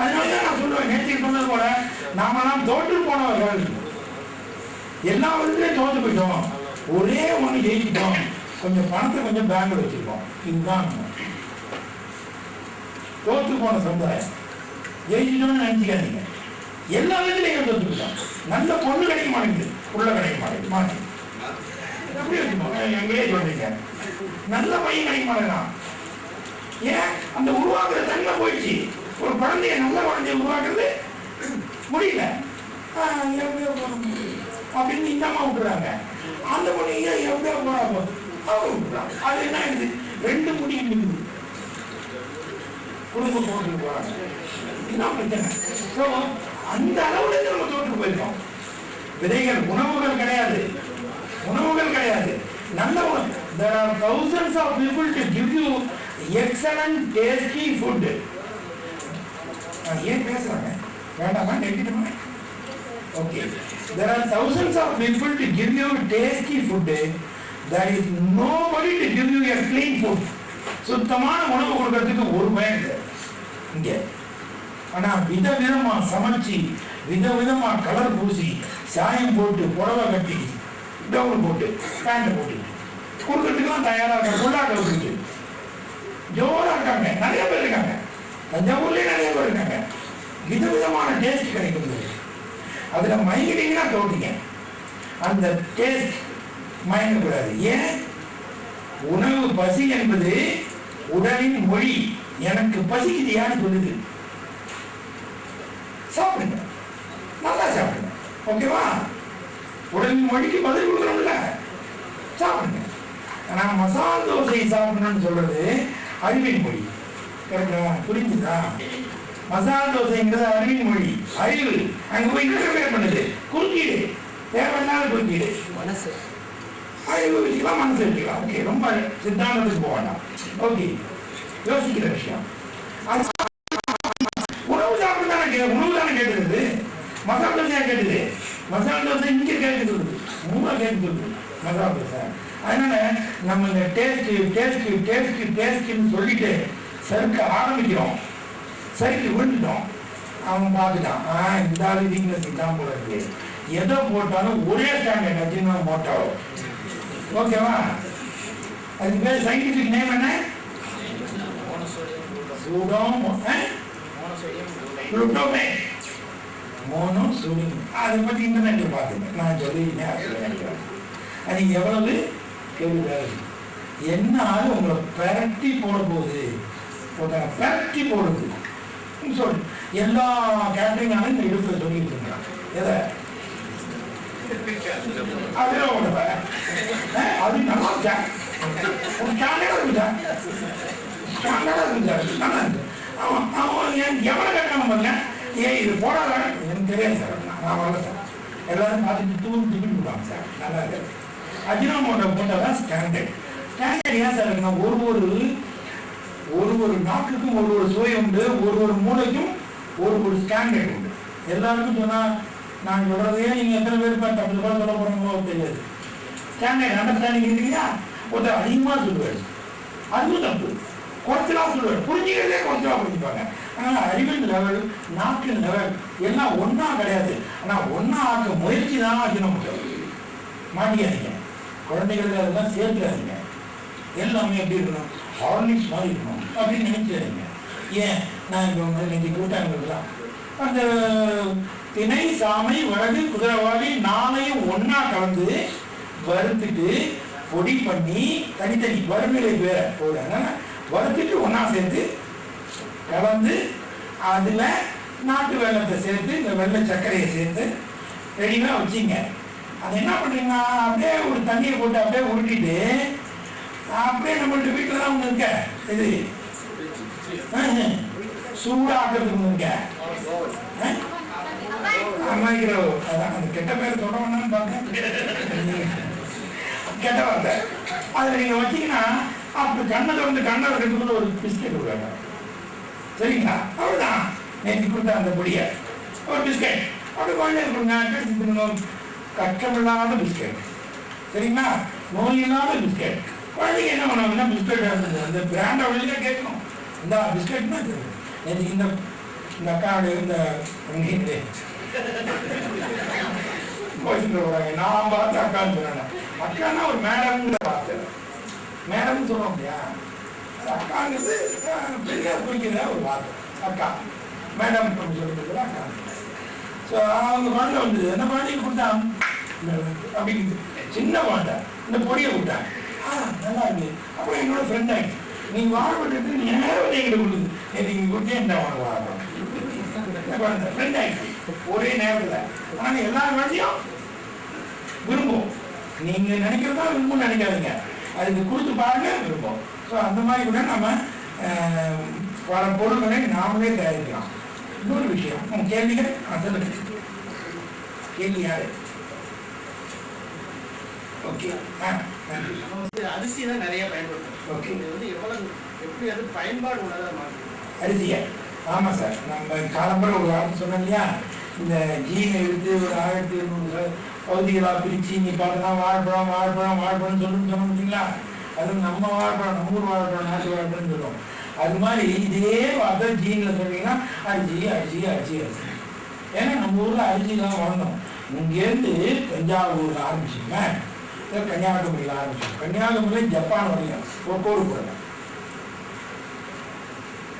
அதனாலதான் நான் சொல்லுவேன், நேற்று சொன்னது போல நாமெல்லாம் தோற்று போனவர்கள், எல்லா விதத்திலையும் தோற்று போயிட்டோம், ஒரே ஒண்ணு ஜெயிச்சிட்டோம், கொஞ்சம் பணத்தை கொஞ்சம் பேங்க்ல வச்சிருக்கோம். இதுதான் தோற்று போன சமுதாயம். ஜெயிச்சிட்டோம்னு நினைச்சுக்காதீங்க, எல்லா விதத்திலையும் தோற்று போயிட்டோம். நல்ல பொண்ணு கிடைக்க மாட்டேங்குது, புள்ள கிடைக்க மாட்டேங்குது, எப்படி வச்சுக்கோங்க, எங்களே சொல்றீங்க, நல்ல பையன் கிடைக்க மாட்டேங்கிறான். ஏன்? அந்த உருவாக்குற தன்மை போயிடுச்சு. ஒரு குழந்தைய நல்ல குழந்தைய உருவாக்குறது முடியல அப்படின்னு இந்த அம்மா விட்டுறாங்க, அந்த பொண்ணு எப்படியோ போறாங்க அவங்க விட்டுறாங்க. அது என்ன ஆயிடுது, ரெண்டு முடியும் நிற்குது, குடும்ப போட்டு போறாங்க. இதுதான் பிரச்சனை. அந்த அளவுல இருந்து நம்ம தோற்று போயிருக்கோம். விதைகள் உணவுகள் கிடையாது, உணவுகள் கிடையாது, நல்ல உணவு. There are thousands of people to give you excellent tasty food. ஏன் பேசுறாங்க வேண்டாமா, நெட்டிட்டுமா? Okay, there are thousands of people to give you tasty food. There is nobody to give you a clean food. சுத்தமான உணவு கொடுக்கிறதுக்கு ஒரு பயம் இங்க. ஆனா விதவிதமா சமைச்சு, விதவிதமா கலர் பூசி, சாயம் போட்டு, புடவை கட்டி, டவுன் போட்டு, பேண்ட் போட்டு கொடுக்கறதுக்கெல்லாம் தயாரா இருக்காங்க. கொண்டாட்ட வச்சுட்டு ஜோரா இருக்காங்க, நிறைய பேர் இருக்காங்க. தஞ்சாவூர்லயே நிறைய பேர் இருக்காங்க. விதவிதமான டேஸ்ட் கிடைக்கும். அதுல மயங்கிட்டீங்கன்னா தோட்டீங்க. அந்த டேஸ்ட் மயங்கக்கூடாது. ஏன்? உணவு பசி என்பது உடலின் மொழி. எனக்கு பசிக்குதியான்னு சொல்லுது. சாப்பிடுங்க, நல்லா சாப்பிடுங்க, ஓகேவா? உடலின் மொழிக்கு பதில் கொடுக்கணும்ல, சாப்பிடுங்க. ஆனா மசால் தோசை சாப்பிடணும்னு சொல்றது அறிவின் மொழி. கரெக்டா? புரிஞ்சுதா? மசால் தோசைங்கிறது அறிவின் மொழி, அறிவு. அங்க போய் இன்டர்ஃபியர் பண்ணுது, குறுக்கீடு, தேவையில்லாத குறுக்கீடு. மனசு அறிவு வச்சுக்கலாம், மனசு வச்சுக்கலாம். ஓகே, ரொம்ப சித்தாந்தத்துக்கு போக வேண்டாம். ஓகே, யோசிக்கிற விஷயம். உணவு சாப்பிட்டு உணவு தானே கேட்டுருது. மசால் தோசையா கேட்டுது? மசால் தோசை இங்க கேட்டுது, மூணா கேட்டுது மசால் தோசை. அதனால நம்ம இந்த டேஸ்ட் டேஸ்ட் டேஸ்ட் டேஸ்ட்னு சொல்லிட்டு சறுக்க ஆரம்பிக்கிறோம், சறுக்கு விழுந்துட்டோம். அவன் பார்த்துட்டான், இந்த ஆளு வீக்னஸ் தான் போல இருக்கு, எதை போட்டாலும் ஒரே ஸ்டாண்டர்ட் அஜினோ மோட்டோ. ஓகேவா? அதுக்கு பேர் சயின்டிபிக் நேம் என்ன? மோனோசோடியம். அதை பத்தி இன்டர்நெட்ல பாத்துங்க, நான் சொல்லிருக்கேன். அது எவ்வளவு கேள்வி, என்ன ஆளு உங்களை பெரட்டி போட போகுது, பெரட்டி போடுது சொல்லு. எல்லா கேட்டரிங் ஆளும் இந்த இடுப்புல சொல்லிட்டு இருக்காங்க. எதை? அது நல்லா இருக்கா, ஒரு ஸ்டாண்டர்டா இருக்குதா, ஸ்டாண்டர்டா இருக்குதா, நல்லா இருக்கு. அவன் எவ்வளவு கட்டணும் பாருங்க. இது போடாத எனக்கு தெரியாது சார், நான் வரல சார். எல்லாரும் பார்த்துட்டு தூக்கி விடுவாங்க சார், நல்லா இருக்கு. அஜினோமோட்டோ போட்டாதான் ஸ்டாண்டர்ட். ஸ்டாண்டர்ட் ஏன் சார் இருக்குன்னா, ஒரு நாட்டுக்கும் ஒரு சுவை உண்டு, ஒரு மூளைக்கும் ஒரு ஸ்டாண்டர்ட் உண்டு. எல்லாருக்கும் சொன்னா நான் சொல்றதே நீங்க எத்தனை பேர் தப்பு சொல்ல போறீங்களோ தெரியாது. ஸ்டாண்டர்ட் அண்டர்ஸ்டாண்டிங் இருக்கீங்களா? ஒருத்தர் அதிகமா சொல்லுவாரு, அதுவும் தப்பு. குறைச்சலா சொல்லுவாரு, புரிஞ்சுக்கிறதே குறைச்சலா புரிஞ்சுப்பாங்க. அதனால அறிவின் லெவல், நாட்டின் லெவல் எல்லாம் ஒன்னா கிடையாது. ஆனா ஒன்னா ஆக்க முயற்சி தான் அஜினோமோட்டோ. மாட்டிக்காதீங்க, குழந்தைகளுக்கு அதெல்லாம் சேர்த்துக்காதீங்க. எல்லாமே எப்படி இருக்கணும், ஹார்லிக்ஸ் மாதிரி இருக்கணும் அப்படின்னு நினைச்சுக்காதீங்க. ஏன்? நான் இப்போ இன்னைக்கு கூட்டாங்க அந்த திணை, சாமை, வடகு, குதிரைவாளி நாளையும் ஒன்னா கலந்து வறுத்துட்டு பொடி பண்ணி தனித்தனி வறுமையை வேற போடுறாங்க. வறுத்துட்டு ஒன்னா சேர்த்து கலந்து அதுல நாட்டு வெள்ளத்தை சேர்த்து, இந்த வெள்ளை சர்க்கரையை சேர்த்து ரெடியா வச்சிங்க. அது என்ன பண்றீங்கன்னா, அப்படியே ஒரு தண்ணியை போட்டு அப்படியே உருட்டிட்டு அப்படியே நம்மள்ட்ட வீட்டுல தான் ஒண்ணு இருக்க, இது சூடாக்குறதுக்கு இருக்க கெட்ட பேர் தொடங்கணும்னு பாக்க கெட்ட வார்த்தை. அதுல நீங்க வச்சீங்கன்னா அப்படி கண்ணை திறந்து கண்ணை வைக்கிறதுக்குள்ள ஒரு பிஸ்கெட் விடுவாங்க. சரிங்களா? அவ்வளவுதான். நேற்று கொடுத்த அந்த பொடிய ஒரு பிஸ்கெட் அப்படி குழந்தைங்க கஷ்டமில்லாத பிஸ்கெட். சரிங்களா? நோய் இல்லாத பிஸ்கெட். குழந்தைங்க என்ன பண்ணுவாங்கன்னா பிஸ்கெட் அந்த பிராண்ட் அவளுக்கே கேட்கணும், இந்த பிஸ்கெட்னா நேற்று இந்த இந்த அக்காவுடைய இந்த போறாங்க. நான் பார்த்து அக்கான்னு சொன்னேன். அக்கான்னா ஒரு மேடம்ங்கிற வார்த்தை, மேடம்னு சொல்றோம் இல்லையா, அக்காங்கிறது பெரிய குறிக்கிற ஒரு வார்த்தை. அக்கா மேடம் அப்படின்னு சொல்லிட்டு அக்கா. ஸோ அவங்க குழந்தை வந்து என்ன குழந்தைய கொடுத்தான் அப்படின்னு சின்ன குழந்தை இந்த பொடியை கொடுத்தாங்க. நல்லா இருக்கு. அப்புறம் என்னோட ஃப்ரெண்ட் ஆகிட்டு நீங்க வாழப்பட்டு நேரம் எங்கிட்ட கொடுக்குது, நீங்க கொடுத்தே என்ன வாழப்படும் ஃப்ரெண்ட் ஆகிட்டு ஒரே நேரத்தில். ஆனால் எல்லா குழந்தையும் விரும்பும். நீங்க நினைக்கிறதா விரும்பும் நினைக்காதீங்க, அதுக்கு கொடுத்து பாருங்க விரும்பும். ஸோ அந்த மாதிரி கூட நம்ம பல பொருட்களை நாமளே தயாரிக்கலாம். இன்னொரு விஷயம், உங்க கேள்விகள் சொல்லுங்க. கேள்வி யாரு? ஓகே, அரிசி தான் நிறைய பயன்படுத்தும். ஓகே, இது வந்து எவ்வளவு எப்படி அது பயன்பாடு உள்ளதா மாறும் அரிசியா? ஆமா சார், நம்ம காலம்பரம் ஒரு வார்த்தை சொன்னோம் இல்லையா, இந்த ஜீனை எடுத்து ஒரு 1700 பகுதிகளாக பிரித்து நீ பார்த்தா வாழைப்பழம் வாழைப்பழம் வாழைப்பழம்னு சொல்லுன்னு சொன்னோம் பார்த்தீங்களா, அது நம்ம வாழைப்பழம், நம்ம ஊர் வாழைப்பழம், நாட்டு வாழைப்பழம்னு சொல்லுவோம். அது மாதிரி இதே வார்த்தை ஜீனில் சொன்னீங்கன்னா அரிசி அரிசி அரிசி அரிசி. ஏன்னா நம்ம ஊரில் அரிசி தான் வளர்ந்தோம். இங்கேருந்து தஞ்சாவூரில் ஆரம்பிச்சுங்க, கன்னியாகுமரியில் ஆரம்பிச்சோம். கன்னியாகுமரியில் ஜப்பான் வரையும் கோடு போடுறேன்.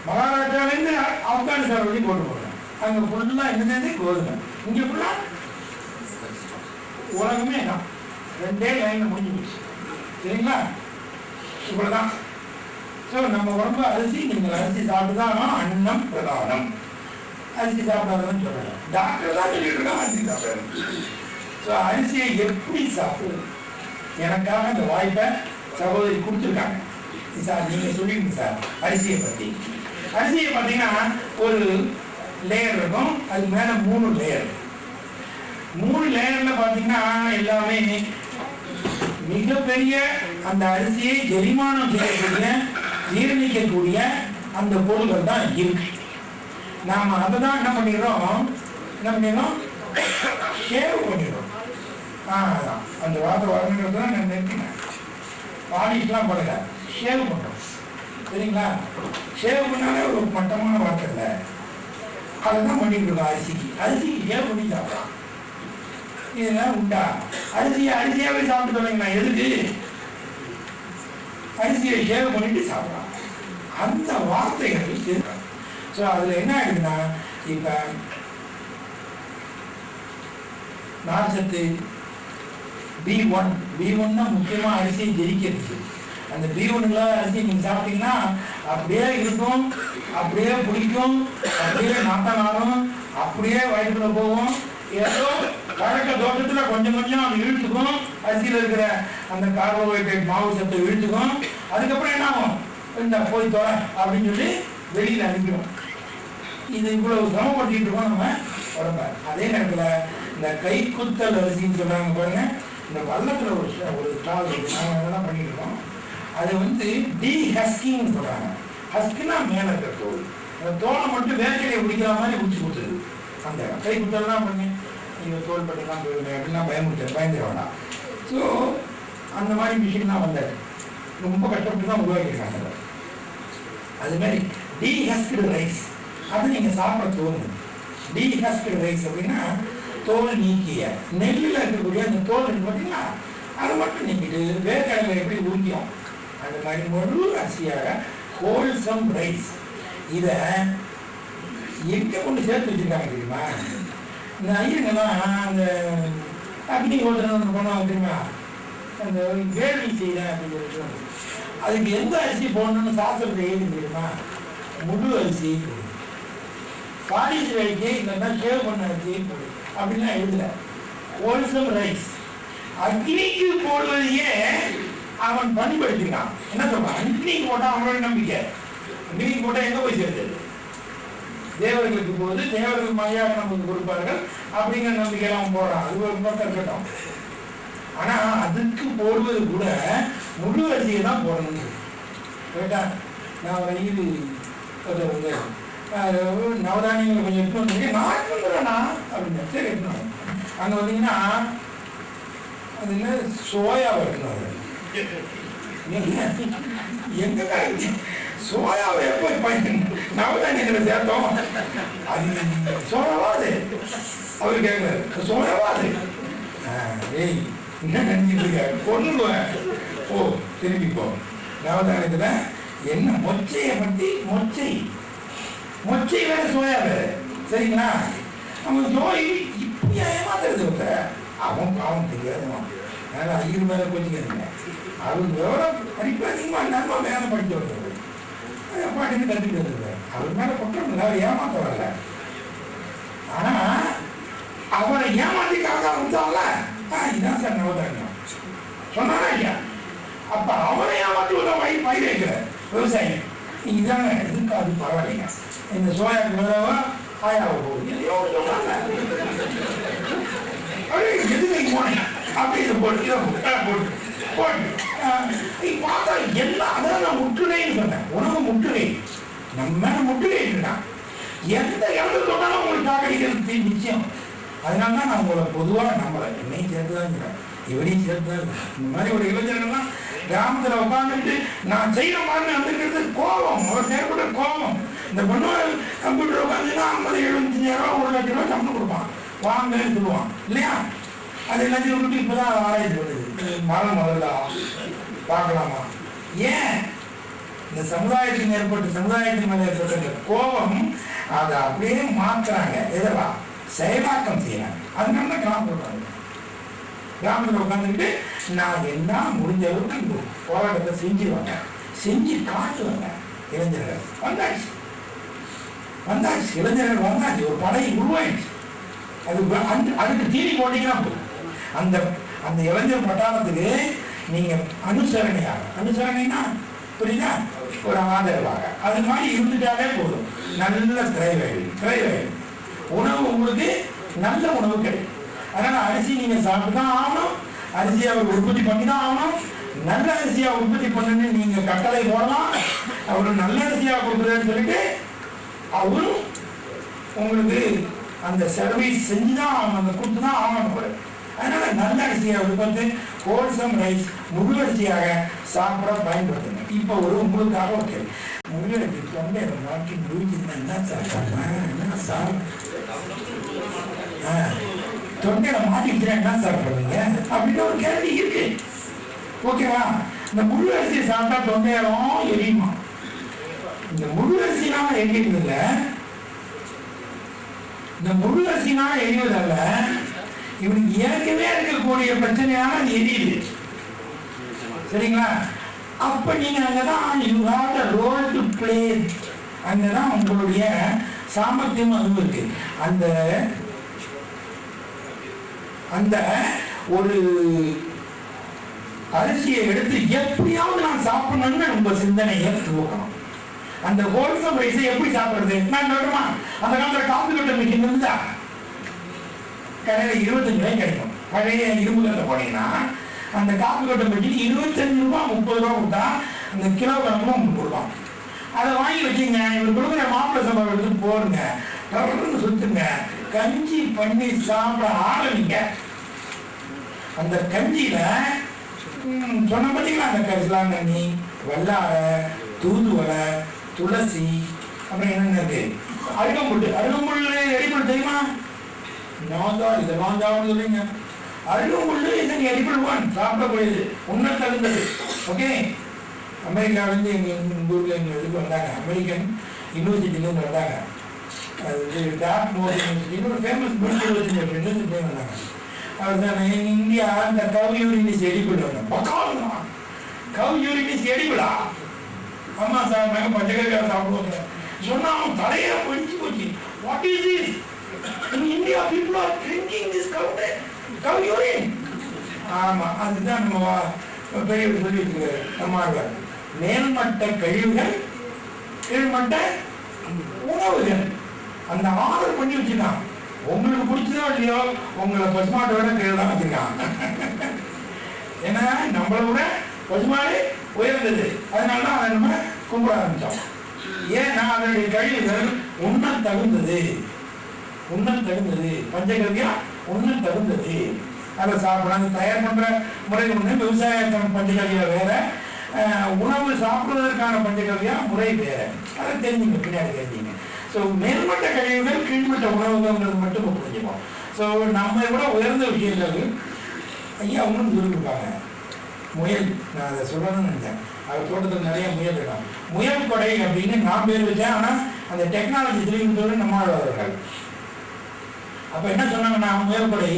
மகாராஷ்டிராவிலேருந்து ஆப்கானிஸ்தான் வரையும் கோடு போடுறேன். அங்கே ஃபுல்லாக என்னது கோதுமை. இங்கே ஃபுல்லாக உலகமே தான் 2 லைனில் முடிஞ்சு போச்சு. சரிங்களா? இவ்வளோதான். ஸோ நம்ம உடம்பு அரிசி, நீங்கள் அரிசி சாப்பிட்டு தான் அன்னம் பிரதானம். அரிசி சாப்பிடாதன்னு சொல்லலை, டாக்டர் தான் சொல்லிட்டு இருக்கான் அரிசி சாப்பிடாது. ஸோ அரிசியை எப்படி சாப்பிடுறது? எனக்காக இந்த வாய்ப்பை சகோதரி கொடுத்துருக்காங்க. சார் நீங்கள் சொல்லிடுங்க சார் அரிசியை பற்றி. அரிசியை பார்த்தீங்கன்னா ஒரு லேயர் இருக்கும், அது மேலே 3 லேயர். 3 லேயரில் பார்த்தீங்கன்னா எல்லாமே மிகப்பெரிய அந்த அரிசியை ஜெரிமானம் செய்யக்கூடிய, ஜீரணிக்கக்கூடிய அந்த பொருள்கள் தான் இருக்கு. நாம் அதை தான் என்ன பண்ணிடுறோம், ஷேவ் பண்ணிடுறோம். அதான் அந்த வார்த்தை வரணுன்றது தான் நான் நினைக்கிறேன். பாலிஷ்லாம் போடல, ஷேவ் பண்ணுறோம். சரிங்களா? ஷேவ் பண்ணாலே ஒரு மட்டமான வார்த்தை இல்லை, அதை தான் பண்ணிட்டு இருக்கோம். அரிசிக்கு ஷேவ் பண்ணி சாப்பிடலாம். இதெல்லாம் உண்டா? அரிசியாவே சாப்பிட்டு சொல்லுங்களா, எதுக்கு அரிசியை ஷேவ் பண்ணிட்டு சாப்பிடலாம்? அந்த வார்த்தைகள் இருக்காங்க. ஸோ அதில் என்ன ஆகுதுன்னா, இப்போ நார்ச்சத்து B1 தான் முக்கியமாக அரிசியை ஜெயிக்கிறது. அந்த B1 அரிசி நீங்கள் சாப்பிட்டீங்கன்னா அப்படியே இருக்கும், அப்படியே பிடிக்கும், அப்படியே நாட்டம் ஆடும், அப்படியே வயிற்றுக்குள்ள போகும். ஏதோ வழக்க தோட்டத்தில் கொஞ்சம் கொஞ்சம் அது இழுத்துக்கும், அரிசியில் இருக்கிற அந்த கார்போஹைட்ரேட் மாவு சத்தை இழுத்துக்கும். அதுக்கப்புறம் என்ன ஆகும், இந்த போய் தொலை அப்படின்னு சொல்லி வெளியில் அனுப்பிடும். இது இவ்வளவு சிரமப்படுத்திட்டு இருக்கோம் நம்ம உடம்ப. அதே நேரத்தில் இந்த கைக்குத்தல் அரிசின்னு சொல்கிறாங்க பாருங்க, இந்த வல்லத்தில் ஒரு ஸ்டால் நாங்கள் அதெல்லாம் பண்ணிட்டு இருக்கோம். அது வந்து டீஹஸ்கிங்னு சொல்கிறாங்க. ஹஸ்குனா மேலே இருக்கிற தோல், அந்த தோலை மட்டும் வேர்க்கடையை பிடிக்கிற மாதிரி பிடிச்சி கொடுத்துருது. அந்த கைக்குத்தல்லாம் பண்ணி நீங்கள் தோல் பட்டெல்லாம் போயிடுங்க அப்படின்லாம் பயந்துட வேண்டாம். ஸோ அந்த மாதிரி மிஷின்லாம் வந்தாரு, ரொம்ப கஷ்டப்பட்டு தான் உருவாக்கியிருக்காங்க. அதுமாதிரி டீஹஸ்க்டு ரைஸ், அது நீங்கள் சாப்பிட தோணும். டீஹஸ்க்டு ரைஸ் அப்படின்னா தோல் நீக்கிய நெல்லில் இருக்கக்கூடிய அந்த தோல் இருக்கு பார்த்தீங்களா, அதை மட்டும் நீக்கிட்டு வேர்க்கடலை எப்படி உரிக்கும் அந்த மாதிரி முழு அரிசியாக ஹோல்சம் ரைஸ். இதை எங்கே கொண்டு சேர்த்து வச்சுருக்காங்க தெரியுமா? இந்த ஐயங்கெல்லாம் அந்த அக்னி ஹோட்டல் பண்ணுவாங்க தெரியுமா, அந்த வேள்வி செய்கிறேன் அப்படின்னு சொல்லிட்டு அதுக்கு எந்த அரிசி போடணும்னு சாஸ்திரத்தை எழுதி தெரியுமா? முழு அரிசி பாலிஷ் ரைஸே இல்லைன்னா ஷேவ் பண்ண அரிசி அப்படின்லாம் எழுதல. Wholesome rice. அக்னிக்கு போடுவதையே அவன் பணிபடுத்தினான். என்ன சொல்றான், அக்னிக்கு போட்டால் அவனோட நம்பிக்கை. அக்னிக்கு போட்டால் எங்கே போய் சேர்த்தது? தேவர்களுக்கு போது தேவர்கள் மையாக நமக்கு கொடுப்பார்கள் அப்படிங்கிற நம்பிக்கையெல்லாம் அவன் போடுறான். அது ஒரு பக்கம் இருக்கட்டும். ஆனா அதுக்கு போடுவது கூட முழு அரிசியை தான் போடணும். கேட்டா நான் ஒரு இது நவதானியங்களை கொஞ்சம் எடுத்து நான் எடுத்துக்கிறேண்ணா அப்படின்னு. சரி எடுக்கணும். அங்கே வந்தீங்கன்னா அது என்ன சோயாவை எடுக்கணும். எங்க சோயாவை எப்போ நவதானியங்களை சேர்த்தோம், அது சோழவாது. அவரு கேட்கிறாரு, சோழவாது. ஏய் என்ன நினைச்சிட்டு இருக்க, கொண்டுடுவேன். ஓ திரும்பிப்போ. நவதானியத்துல என்ன மொச்சையை பற்றி, மொச்சை வேற சோயா வேற, சரிங்களா? அவன் சோய் இப்படியா ஏமாத்துறது, அவன் தெரியாதுமா. அதனால ஐயர் மேல கொஞ்சிக்கிறீங்க. அவருக்கு எவ்வளோ படிப்பு அதிகமா நன்மை மேலே படிச்சு வருது, பாட்டுன்னு கற்றுட்டு வருது. அவர் மேல குற்றம் இல்லை, அவர் ஏமாத்த வரல. ஆனா அவரை ஏமாத்திக்காக வந்தால இதுதான் சார் நவதானியம் சொன்னானா இல்லையா? அப்ப அவரை ஏமாத்தி ஒரு பயிர் வைக்கிற விவசாயி இதாங்க, இதுக்கு அது பரவாயில்லைங்க, இந்த சோயாக்கு விளைவா ஆயாவை போகுது சொல்றாங்க. எதுக்கு போனேன் அப்படின்னு போட்டு பார்த்தா எல்லாம் அதான் நான் முற்றுகைன்னு சொன்னேன். உணவு முற்றுகை, நம்ம முற்றுகை இருக்கான். எந்த இடத்துல சொன்னாலும் உங்களுக்கு தாக்கடிக்கிறது நிச்சயம். அதனால தான் நான் உங்களை பொதுவாக நம்பலை, என்னையும் சேர்த்து தான் இருக்கிறேன், இவரையும் சேர்த்து தான் இருக்கிறேன். இந்த மாதிரி ஒரு இளைஞர்கள்லாம் கிராமத்தில் உட்காந்துட்டு நான் செய்யற மாதிரி வந்துக்கிறது கோபம், அவர் செயல்பட கோபம். இந்த பொண்ணு கம்ப்யூட்டர் உட்காந்துன்னா 50-75,000 1 லட்சம் ரூபாய் சம்பளம் கொடுப்பான், வாங்கன்னு சொல்லுவான் இல்லையா? அது எல்லாத்தையும் விட்டு இப்போதான் ஆராய்ச்சி பண்ணுது, மரம் வளரலா பார்க்கலாமா? ஏன் இந்த சமுதாயத்தின் சமுதாயத்தின் மேலே ஏற்பட்ட கோபம் அதை அப்படியே மாற்றுறாங்க, எதெல்லாம் செயலாக்கம் செய்யறாங்க. அதனால தான் கிராமப்படுறாங்க. கிராமத்தில் உட்காந்துக்கிட்டு நான் என்ன முடிஞ்ச அளவுக்கு இந்த போராட்டத்தை செஞ்சுருவாங்க, செஞ்சு காட்டுவாங்க. இளைஞர்கள் வந்தாச்சு, இளைஞர்கள் வந்தாச்சு, ஒரு படை உருவாயிடுச்சு. அதுக்கு தீனி போட்டீங்கன்னா போதும். அந்த இளைஞர் பட்டாளத்துக்கு நீங்க அனுசரணைனா புரியுதா, ஒரு ஆதரவாக அது மாதிரி இருந்துட்டாலே போதும். நல்ல திரைவேலி உணவு, உங்களுக்கு நல்ல உணவு கிடைக்கும். அதனால அரிசி நீங்க சாப்பிட்டுதான் ஆகணும், அரிசியை அவர் உற்பத்தி பண்ணி தான் ஆகணும். நல்ல அரிசியா உற்பத்தி பண்ணுன்னு நீங்க கட்டளை போடலாம். அவரு நல்ல அரிசியா கொடுக்குறேன்னு சொல்லிட்டு அவரும் உங்களுக்கு அந்த சர்வீஸ் செஞ்சுதான் ஆகணும், அந்த கொடுத்துதான் ஆகணும். அதனால நல்ல அரிசியை உற்பத்தி, ஹோல்சம் ரைஸ், முழு அரிசியாக சாப்பிட பயன்படுத்துங்க. இப்போ உங்களுக்காக ஒரு கேள்வி, முழு அரிசி தொண்டை மாட்டி முடிஞ்சுன்னா என்ன சார் தொண்டையில மாட்டிக்கிட்டா என்ன சாப்பிடுறீங்க அப்படின்னு ஒரு கேள்வி இருக்கு. ஓகேவா? இந்த முழு அரிசியை சாப்பிட்டா தொண்டையிலும் எரியுமா? இந்த முழு அரிசினால எரியுது இல்ல, இந்த முழு அரிசினால எரிவதல்ல, இவனுக்கு ஏற்கனவே இருக்கக்கூடிய பிரச்சனையான அது எரியுது. சரிங்களா? அப்ப நீங்க அங்கதான் you have the role to play. அங்கதான் உங்களுடைய சாமர்த்தியம் அதுவும் இருக்கு. அந்த ஒரு அரிசியை எடுத்து எப்படியாவது நான் சாப்பிடணும்னு உங்க சிந்தனையை துவக்கணும். அந்த ஹோல்சம் ரைஸை எப்படி சாப்பிடுறது? நான் சொல்றேமா, அந்த காலத்துல கால்குலேட்டர் மிஷின் இருந்தா கடையில 25 ரூபாய் கிடைக்கும். பழைய இரும்பு கல்ல போனீங்கன்னா அந்த கால்குலேட்டர் மிஷின் 25 ரூபாய் 30 ரூபாய் கொடுத்தா அந்த கிலோ கணக்குல உங்களுக்கு கொடுப்பாங்க. அதை வாங்கி வச்சுங்க, இவர் கொடுக்குற மாப்பிள்ளை சம்பளம் எடுத்து போடுங்க, தொடர்ந்து சுத்துங்க, கஞ்சி பண்ணி சாப்பிட ஆரம்பிங்க. அந்த கஞ்சியில சொன்ன பார்த்தீங்களா, அந்த கரிசலாங்கண்ணி, வெள்ளாரை, தூதுவளை, துளசி, அப்புறம் என்னென்ன இருக்கு, அருகம்புல் எரிபுல் தெரியுமா? இதெல்லாம் சாப்பிட சொல்லுங்க. அருகம்புல் இதன் எரிபுல் சாப்பிடக்கூடியது, உன்ன தகுந்தது. ஓகே, அமெரிக்காவிலேருந்து எங்கள் ஊரில் எங்கள் இதுக்கு வந்தாங்க, அமெரிக்கன் யூனிவர்சிட்டிலேருந்து வந்தாங்க. அது டாப் மோடி யூனிவர்சிட்டின்னு ஒரு ஃபேமஸ் யூனிவர்சிட்டி வந்தாங்க. அவர் தான் இந்தியா இந்த கவ் யூரினிஸ் எடிபிள் வந்தேன். கவ் யூரினிஸ் எடிபிளா? ஆமா சார், நாங்கள் பச்சைக்கறியா சாப்பிடுவோங்க சொன்னா அவன் தலையில படிச்சு போச்சு. What is this? In India people are drinking this cow urine. ஆமா, அதுதான் நம்ம பெரியவர் சொல்லி வச்சுக்கிறாரு நம்மாழ்வார். மேல்மட்ட கழிவுகள், கீழ்மட்ட உணவுகள். அந்த ஆர்டர் பண்ணி வச்சுக்கான். உங்களுக்கு பிடிச்சதோ இல்லையோ உங்களை பசுமாட்டோட கீழே தான் வச்சிருக்கான். ஏன்னா நம்மளை விட பசுமாடு உயர்ந்தது, அதனாலதான் அதை நம்ம கும்பிட ஆரம்பிச்சோம். ஏன்னா அதனுடைய கழிவுகள் உண்ண தகுந்தது, பஞ்சகவியா உண்ண தகுந்தது. அதை சாப்பிடலாம். தயார் பண்ற முறை ஒண்ணு, விவசாய பஞ்சகவியில வேற, உணவு சாப்பிடுவதற்கான பஞ்சகவ்யா முறை வேற. அதை தெரிஞ்சுங்க, பின்னாடி தெரிஞ்சுங்க. ஸோ மேல்மட்ட கழிவுகள் கீழ்மட்ட உணவுங்கிறது மட்டும் புரிஞ்சுப்போம். ஸோ நம்ம விட உயர்ந்த விஷயங்கள் ஐயா அவங்களும் சொல்லி கொடுப்பாங்க. முயல், நான் அதை சொல்லணும்னு நினைச்சேன். அவர் தோட்டத்தில் நிறைய முயல் இருக்கும். முயல் கொடை அப்படின்னு நான் பேர் வச்சேன். ஆனால் அந்த டெக்னாலஜி தெரிவித்தோடு நம்மளவர்கள் அப்போ என்ன சொன்னாங்கன்னா, முயல் கொடை,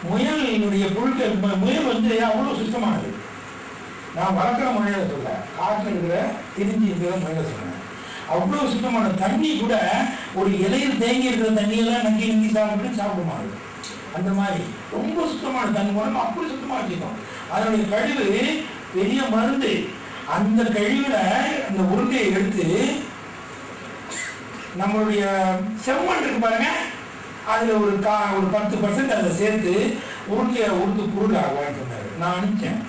முயலினுடைய பொருட்கள், முயல் வந்து அவ்வளோ சுத்தமானது. நான் வளர்க்குற முயலை சொல்ல, காட்டில் இருக்கிற திரிஞ்சி இருக்கிற முயலை சொன்னேன். அவ்வளோ சுத்தமான தண்ணி கூட ஒரு இலையில் தேங்கி இருக்கிற தண்ணியெல்லாம் நங்கி நங்கி சாப்பிடுமாறு. அந்த மாதிரி ரொம்ப சுத்தமான தண்ணி மூலம் அப்படி சுத்தமாக வச்சுக்கணும். அதனுடைய கழிவு பெரிய மருந்து. அந்த கழிவுல அந்த உருண்டையை எடுத்து நம்மளுடைய செம்மண் இருக்கு பாருங்க, அதுல ஒரு 10% அதை சேர்த்து உருண்டையை உருட்டு பொருளாகுவான்னு சொன்னாரு. நான் அனுப்பிச்சேன்.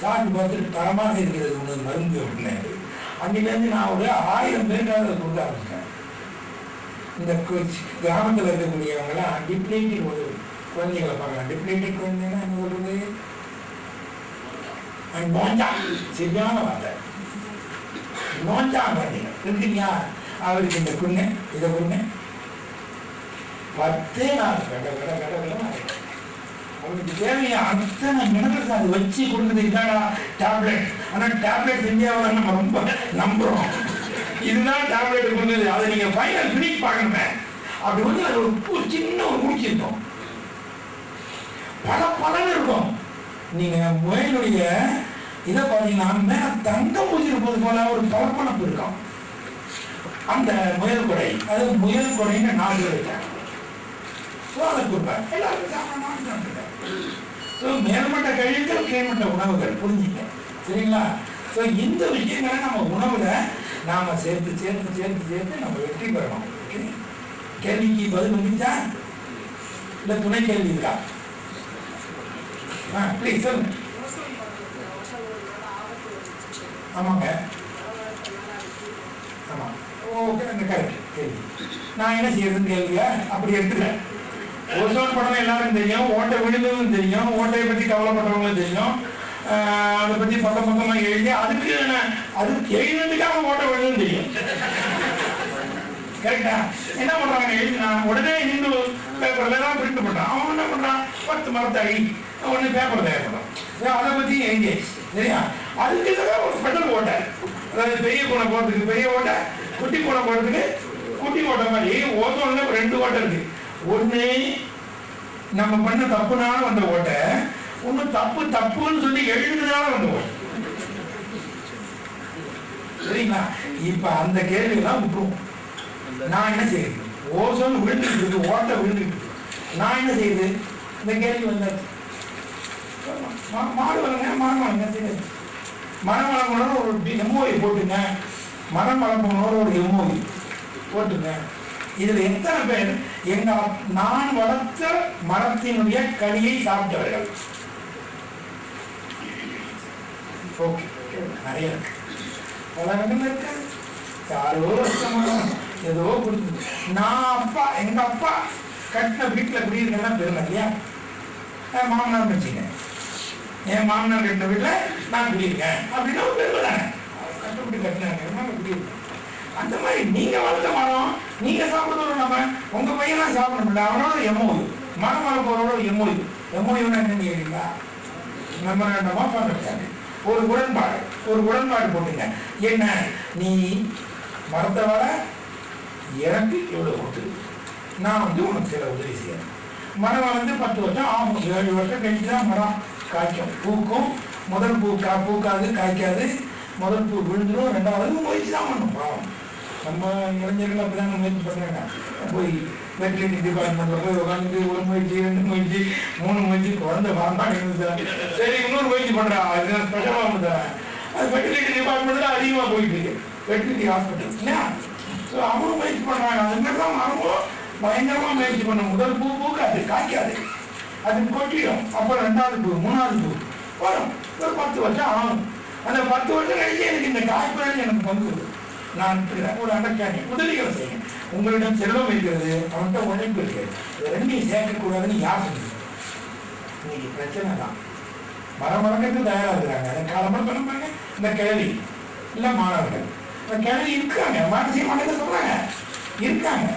சாப்பிட்டு பார்த்துட்டு தரமாக இருக்கிறது ஒன்று மருந்து அப்படின்னாரு. அன்னிலேருந்து நான் ஒரு 1000 பேருக்காக அதை கொடுக்க ஆரம்பிச்சேன். இந்த கிராமத்தில் இருக்கக்கூடியவங்களாம் டிப்ளேட்டட் ஒரு குழந்தைகளை பார்க்கலாம். டிப்ளேட்டட் குழந்தைங்கன்னா என்ன சொல்றது, நோஞ்சா, சரியான வார்த்தை, நோஞ்சா குழந்தைங்க இருக்குங்க. அவருக்கு இந்த குண்ணு இதை குண்ணு 10 நாள் அவனுக்கு தேவையை அத்தனை மினரல்ஸ் அதை வச்சு கொடுக்குறது. இதாடா டேப்லெட். ஆனால் டேப்லெட் இந்தியாவில் நம்ம ரொம்ப நம்புறோம். இதுதான் டேப்லெட் கொடுக்குது. அதை நீங்க ஃபைனல் ஃபினிஷ் பார்க்கணுமே. அப்படி வந்து அது ஒரு சின்ன ஒரு மூச்சு இருக்கும், பல இருக்கும். நீங்க முயலுடைய இதை பார்த்தீங்கன்னா மேல தங்கம் பூச்சிருப்பது போல ஒரு பளபளப்பு இருக்கும். அந்த முயல் கொடை, அது முயல் கொடைன்னு நான் வைத்தேன். அதை கொடுப்பேன் எல்லாருக்கும். மேல்மட்ட கழிவுகள் கீழ்மட்ட உணவுகள் புரிஞ்சுங்க, சரிங்களா? ஸோ இந்த விஷயங்களை நம்ம உணவுல நாம சேர்த்து சேர்த்து சேர்த்து சேர்த்து நம்ம வெற்றி பெறணும். கேள்விக்கு பதில் வந்துச்சா இல்ல துணை கேள்வி இருக்கா? ப்ளீஸ் சொல்லுங்க. ஆமாங்க, ஆமா, ஓகே, அந்த கரெக்ட் கேள்வி. நான் என்ன செய்யறதுன்னு கேள்வியா அப்படி எடுத்துக்கிறேன். ஓசோன் படம் எல்லாருக்கும் தெரியும், ஓட்டை விழுந்ததும் தெரியும், ஓட்டையை பற்றி கவலைப்பட்டவங்களும் தெரியும். அதை பற்றி பக்கமா எழுதி அதுக்கு எழுதுறதுக்காக ஓட்டை விழுந்ததும் தெரியும். கரெக்டா? என்ன பண்றாங்க, எழுதினா உடனே இந்து பேப்பர்ல தான் பிரிண்ட் பண்றான். அவன் என்ன பண்றான், 10 மரத்தாகி உடனே பேப்பர் தயாரிப்போம். அதை பத்தி எழுதி, சரியா? அதுக்கு ஒரு ஸ்பெஷல் ஓட்டை, அதாவது பெரிய பூனை போறதுக்கு பெரிய ஓட்டை, குட்டி பூனை போறதுக்கு குட்டி ஓட்டை மாதிரி ஓசோன்ல 2 ஓட்டை இருக்கு. ஒண்ணு நம்ம பண்ண தப்புனால வந்த ஓட்டை, ஒண்ணு தப்புன்னு சொல்லி எழுதுனால வந்த ஓட்டை. சரிங்களா? இப்ப அந்த கேள்வியெல்லாம் விட்டுருவோம். நான் என்ன செய்யுது, ஓசோன் விழுந்துட்டு இருக்கு, ஓட்டை விழுந்துட்டு இருக்கு. நான் என்ன செய்யுது, இந்த கேள்வி வந்தாச்சு. மாடு வளங்க, மரம் வளங்க, சரி. மரம் வளர்க்கணும்னு ஒரு எம்ஓஐ போட்டுங்க, மரம் வளர்க்கணும்னு ஒரு எம்ஓஐ போட்டுங்க. இதுல எத்தனை பேர் நான் வளர்த்த மரத்தினுடைய கனியை சாப்பிட்டவர்கள்? நிறைய இருக்கு, பல இடங்கள் இருக்கு. யாரோ ஏதோ கொடுத்து நான் எங்க அப்பா கட்டின வீட்டுல குடியிருக்கா பெருமை இல்லையா? மாமனார் வச்சுங்க, என் மாமனார் கட்டின வீட்டுல நான் குடியிருக்கேன் அப்படின்னா ஒரு பெருமை தானே. கஷ்டப்பட்டு கட்டினாங்க குடியிருக்கேன். அந்த மாதிரி நீங்க வளர்த்த மரம் நீங்க சாப்பிடுறதோட நம்ம உங்க பையனா சாப்பிடணும். அவனோட எம்ஓயு, மரம் வளர்ப்பவரோட எம்ஓயு. எம்ஓயுன்னா என்னன்னு கேட்டீங்களா? மெமரண்டமா பண்ணிருக்காங்க. ஒரு உடன்பாடு போட்டுங்க. என்ன, நீ மரத்தை வர எனக்கு எவ்வளவு கொடுத்து நான் வந்து உனக்கு சில உதவி செய்யறேன். மரம் வளர்ந்து 10 வருஷம் ஆகும், 7 வருஷம் கழிச்சு தான் மரம் காய்க்கும், பூக்கும். முதல் பூ பூக்காது, காய்க்காது. முதல் பூ விழுந்துடும், 2வது முயற்சி தான் பண்ணும். பாவம், நம்ம இளைஞர்கள் அப்படிதான் முயற்சி பண்றாங்க. போய் வெட்டரினரி டிபார்ட்மெண்ட்ல போய் உட்காந்துட்டு 1 முயற்சி 2 முயற்சி 3 முயற்சி குழந்தை வரமாட்டேங்குது. சரி, இன்னொரு முயற்சி பண்றான், அதுதான் ஸ்பெஷலா பண்ணுறேன். அது வெட்டரினரி டிபார்ட்மெண்ட்ல அதிகமா போயிட்டு இருக்கு, வெட்டரினரி ஹாஸ்பிட்டல் இல்லையா? ஸோ அவங்களும் முயற்சி பண்றாங்க. அது மாதிரி தான் மரமும் பயங்கரமா முயற்சி பண்ணும். முதல் பூ பூக்காது, காய்க்காது, அது கொட்டிடும். அப்புறம் 2வது பூ 3வது பூ வரும். ஒரு 10 வருஷம் ஆகும். அந்த 10 வருஷம் கழிச்சு எனக்கு இந்த காய்ப்புகள் எனக்கு பங்கு. நான் ஒரு அண்டர்ஸ்டாண்டிங், உதவிகளை செய்யும். உங்களிடம் செல்வம் இருக்கிறது, அவன்கிட்ட உழைப்பு இருக்கிறது. இது 2ஐயும் சேர்க்கக்கூடாதுன்னு யார் சொல்லுங்க? இன்னைக்கு பிரச்சனை தான். மரம் வளர்க்கறதுக்கு தயாராக இருக்கிறாங்க. அதை காலமாக சொன்னாங்க இந்த கிழவி இல்லை மாணவர்கள், இந்த கிழவி இருக்காங்க, மாட்டு செய்ய மாட்டேங்க சொல்கிறாங்க, இருக்காங்க.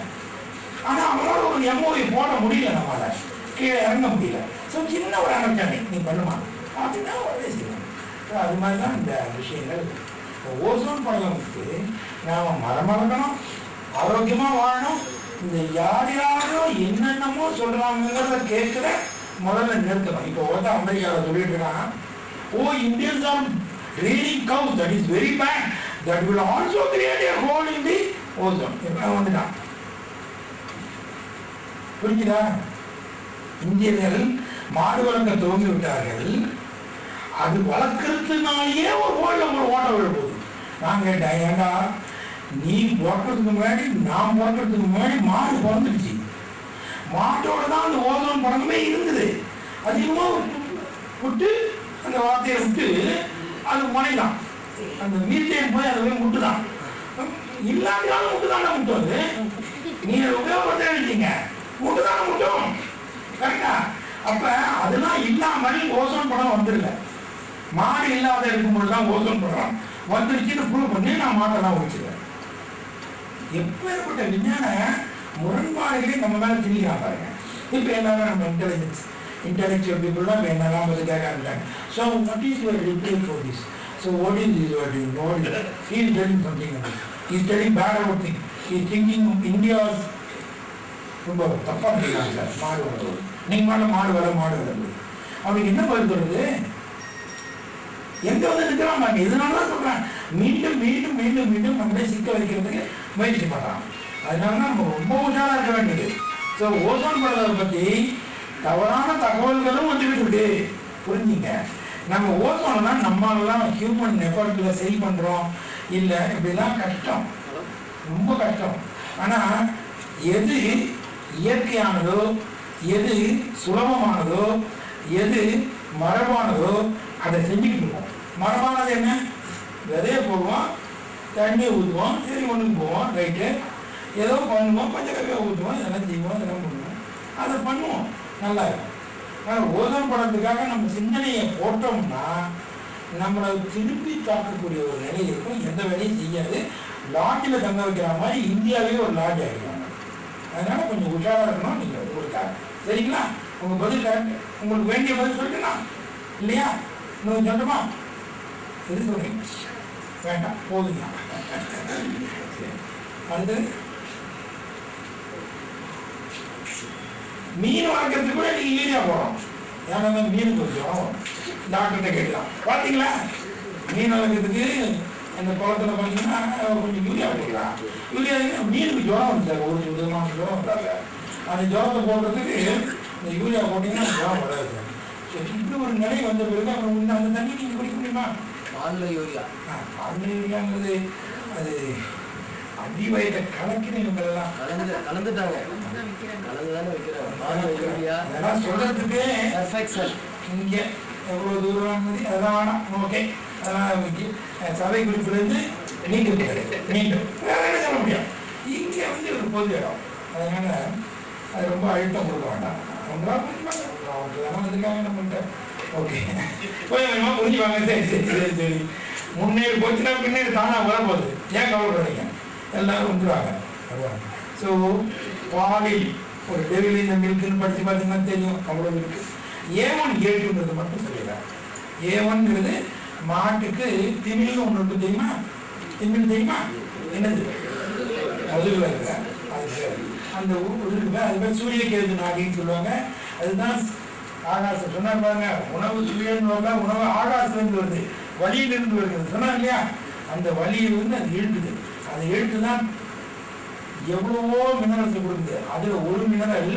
ஆனால் அவங்களோட ஒரு எம்ஓவி போட முடியல, நம்மளால் கீழே இறங்க முடியல. ஸோ சின்ன ஒரு அண்டர்ஸ்டாண்டிங் நீ பண்ணுமா அப்படின்னா உடனே செய்யணும். ஸோ அது மாதிரி தான் இந்த விஷயங்கள். ஓசோன் படலத்துக்கு நாம் மரம் வளர்க்கணும், ஆரோக்கியமாக வாழணும். இந்த யார் யாரோ என்னென்னமோ சொல்கிறாங்கிறத கேட்குற முதல்ல நிறுத்தணும். இப்போ வந்து அமெரிக்காவில் சொல்லிட்டு இருக்காங்க, oh Indians are reading cows, that is very bad, that will also create a hole in the ozone. வந்துட்டான். புரிஞ்சுதா? இந்தியர்கள் மாடு வளர்க்க துவங்கி விட்டார்கள். அது வளர்க்கறதுனாலேயே ஒரு ஹோல்ல ஒரு ஓட்ட விழும்போது நான் கேட்டேன், ஏண்டா நீ பிறக்கிறதுக்கு முன்னாடி நான் பிறக்கிறதுக்கு முன்னாடி மாடு பிறந்துடுச்சு, மாட்டோட தான் அந்த ஓசோன் படமே இருந்தது. அதிகமாக விட்டு அந்த வார்த்தையை விட்டு அது முனைதான், அந்த மீத்தேன் போய் அதை போய் முட்டுதான். இல்லாட்டாலும் முட்டுதானே முட்டும். அது நீங்க உபயோகப்படுத்த நினைச்சீங்க, முட்டுதானே முட்டும். கரெக்டா? அப்ப அதெல்லாம் இல்லாமல் ஓசோன் படம் வந்துருல. மாடு இல்லாத இருக்கும்போது தான் ஓசோன் படம் வந்துருச்சுன்னு ப்ரூவ் பண்ணி நான் மாட்டெல்லாம் ஒழிச்சிருவேன். எப்பேற்பட்ட விஞ்ஞான முரண்பாடுகளே நம்ம மேல திணிக்கிறான் பாருங்க. இப்போ எல்லாரும் நம்ம intellectual people தான் என்னெல்லாம் வந்து கேட்க ஆரம்பிச்சாங்க. So what is your reply for this? So what is this what you know? He is telling something, he is telling bad about thing, he is thinking India ரொம்ப தப்பா பண்ணிக்கலாம் சார். மாடு வளர்ந்து நீங்க மாடு வர அவனுக்கு என்ன பதில் சொல்றது? எங்க வந்து நிற்கிறான் பாருங்க. இதனாலதான் சொல்றேன், மீண்டும் மீண்டும் மீண்டும் மீண்டும் நம்மளே சிக்க வைக்கிறதுக்கு முயற்சி பண்றான். அதனாலதான் நம்ம ரொம்ப உஷாரா இருக்க வேண்டியது. ஸோ ஓசோன் படத்தை பத்தி தவறான தகவல்களும் வந்துட்டு இருக்கு. புரிஞ்சுங்க. நம்ம ஓசோன்னா நம்மளாம் ஹியூமன் எஃபர்ட்ல சரி பண்றோம் இல்லை, இப்படிலாம் கஷ்டம், ரொம்ப கஷ்டம். ஆனா எது இயற்கையானதோ, எது சுலபமானதோ, எது மரபானதோ அதை செஞ்சுக்கிட்டு இருக்கோம். மரபானது என்ன? விதைய போடுவோம், தண்ணியை ஊற்றுவோம், சரி ஒன்றுக்கு போவோம், ரைட்டு, ஏதோ பண்ணுவோம், பஞ்சக்கறியை ஊற்றுவோம், இதெல்லாம் செய்வோம், இதெல்லாம் பண்ணுவோம், அதை பண்ணுவோம், நல்லா இருக்கும். ஆனால் ஓசோன் படத்துக்காக நம்ம சிந்தனையை போட்டோம்னா நம்மளை திருப்பி தாக்கக்கூடிய ஒரு நிலை இருக்கும். எந்த வேலையும் செய்யாது. லாட்ஜில் தங்க வைக்கிற மாதிரி இந்தியாவே ஒரு லாட்ஜ் ஆகிடுவாங்க. அதனால கொஞ்சம் உஷாராக இருக்கணும். நீங்கள் உங்களுக்காக சரிங்களா? உங்கள் பதில் கரெக்ட், உங்களுக்கு வேண்டிய பதில் சொல்லிக்கலாம் இல்லையா? இன்னும் சொல்லணுமா? சரி சொல்றீங்க, வேண்டாம் போதுங்க. அடுத்தது மீன் வளர்க்கறதுக்கு கூட நீங்க யூரியா போடுறோம். ஏன்னா மீன் கொஞ்சம் டாக்டர்கிட்ட கேட்கலாம். பார்த்தீங்களா, மீன் வளர்க்கறதுக்கு அந்த குளத்துல பார்த்தீங்கன்னா கொஞ்சம் யூரியா போடலாம். யூரியா மீனுக்கு ஜுரம் வந்து ஒரு விதமான ஜுரம் வந்தாங்க. அந்த ஜுரத்தை போடுறதுக்கு இந்த யூரியா போட்டீங்கன்னா ஜுரம் வராது. இப்படி ஒரு நிலை வந்த பிறகு அப்புறம் அந்த தண்ணி நீங்க குடிக்க முடியுமா? பாலில் யூரியாங்கிறது அது அதிவயத்தை கலக்கின இவங்களெல்லாம் கலந்துட்டாங்க. அதெல்லாம் சொல்றதுக்கு இங்க எவ்வளவு தூரம் அதெல்லாம் ஓகே, அதெல்லாம் சபை குறிப்பிலிருந்து மீண்டும் வேற என்ன சொல்ல முடியும்? இங்க வந்து ஒரு பொது இடம், அதனால அது ரொம்ப அழுத்தம் கொடுக்க வேண்டாம். அவங்களா புரிஞ்சுப்பாங்க, அவங்க தானே வந்திருக்காங்க நம்மகிட்ட. ஓகே, போய் வேணுமா புரிஞ்சுப்பாங்க. சரி சரி சரி சரி, முன்னேறி போச்சுன்னா பின்னேறி தானா வரப்போகுது. ஏன் கவலைப்படுறீங்க? எல்லாரும் வந்துடுவாங்க. ஸோ பாலில் ஒரு டெவில் இந்த மில்க்குன்னு படித்து பார்த்தீங்கன்னா தெரியும், அவ்வளோ இருக்கு. A1 A2ன்றது மட்டும் சொல்லிடுறேன். A1ங்கிறது மாட்டுக்கு திமில்னு ஒன்று இருக்கு, தெரியுமா? திமில் தெரியுமா? என்னது? முதுகுல இருக்க அது அந்த இருக்கு, அது பேர் சூரியகேது நாடின்னு சொல்லுவாங்க. அதுதான் ஆகாசம் சொன்னா பாருங்க, உணவு சூரியன் வரல, உணவு ஆகாசத்துலேருந்து வருது, வழியிலிருந்து வருது சொன்னா இல்லையா? அந்த வழியிலிருந்து அது இழுக்குது. அது இழுத்து தான் எவ்வளவோ மினரல்ஸ் கொடுக்குது. அதுல ஒரு மினரல்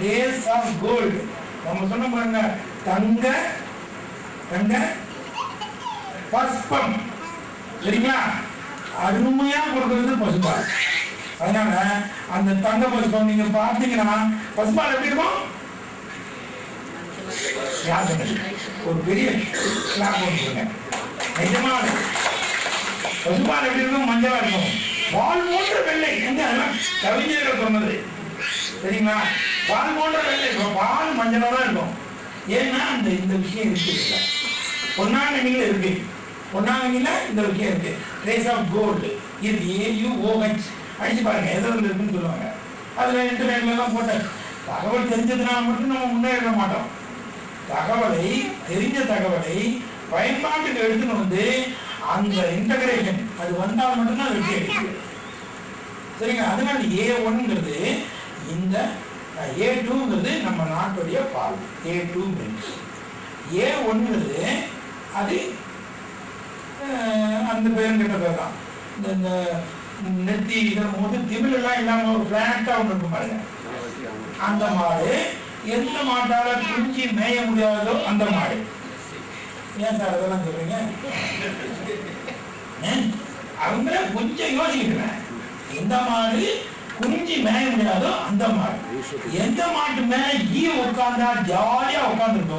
லேஸ் ஆஃப் கோல்டு. நம்ம சொன்ன பாருங்க, தங்க தங்க பஸ்பம், சரிங்களா? அருமையா கொடுக்கறது பசுபால். அதனால அந்த தங்க பசுபம் நீங்க பார்த்தீங்கன்னா பசுபால் எப்படி இருக்கும்? ஒரு பெரிய கிளாப் போட்டுருங்க. நிஜமான பசுபால் எப்படி இருக்கும்? மஞ்சளா இருக்கும். பால் போன்ற வெள்ளை, எங்க அதெல்லாம் கவிஞர்கள் சொன்னது, சரிங்களா? பால் போன்ற வெள்ளை, பால் மஞ்சளா தான் இருக்கும். ஏன்னா இந்த விஷயம் இருக்கு. பொன்னாங்கண்ணியில் இருக்கு. பொன்னாங்கண்ணியில இந்த விஷயம் இருக்கு. ட்ரேஸ் ஆஃப் கோல்டு இது AUOH அடிச்சு பாருங்க எதில் இருக்குன்னு சொல்லுவாங்க. அதுல இன்டர்நெட்ல எல்லாம் போட்ட தகவல் தெரிஞ்சதுனால மட்டும் நம்ம முன்னேற மாட்டோம். தெரிஞ்ச தகவலை பயன்பாட்டுக்கு எடுத்துன்னு வந்து அந்த இன்டகிரேஷன் அது வந்தால் மட்டும்தான் வெற்றி அடிக்குது. சரிங்க. அதனால A1ங்கிறது இந்த A2ங்கிறது நம்ம நாட்டுடைய பால். A2 A1ங்கிறது அது அந்த பேருங்கிட்ட பேர் தான். இந்த நெத்தி இதன் போது திமிழெல்லாம் இல்லாம ஒரு பிளாட்டா ஒன்று இருக்கும் பாருங்க. அந்த மாடு எந்த மாட்டால குளிச்சு மேய முடியாதோ அந்த மாடு. ஏன் சார் அதெல்லாம் சொல்றீங்க? அவங்கள கொஞ்சம் யோசிக்கிறேன். எந்த மாடு குனிஞ்சி மேய முடியாதோ அந்த மாடு. எந்த மாட்டு மேல ஈ உட்கார்ந்தா ஜாலியா உட்காந்துருக்கோ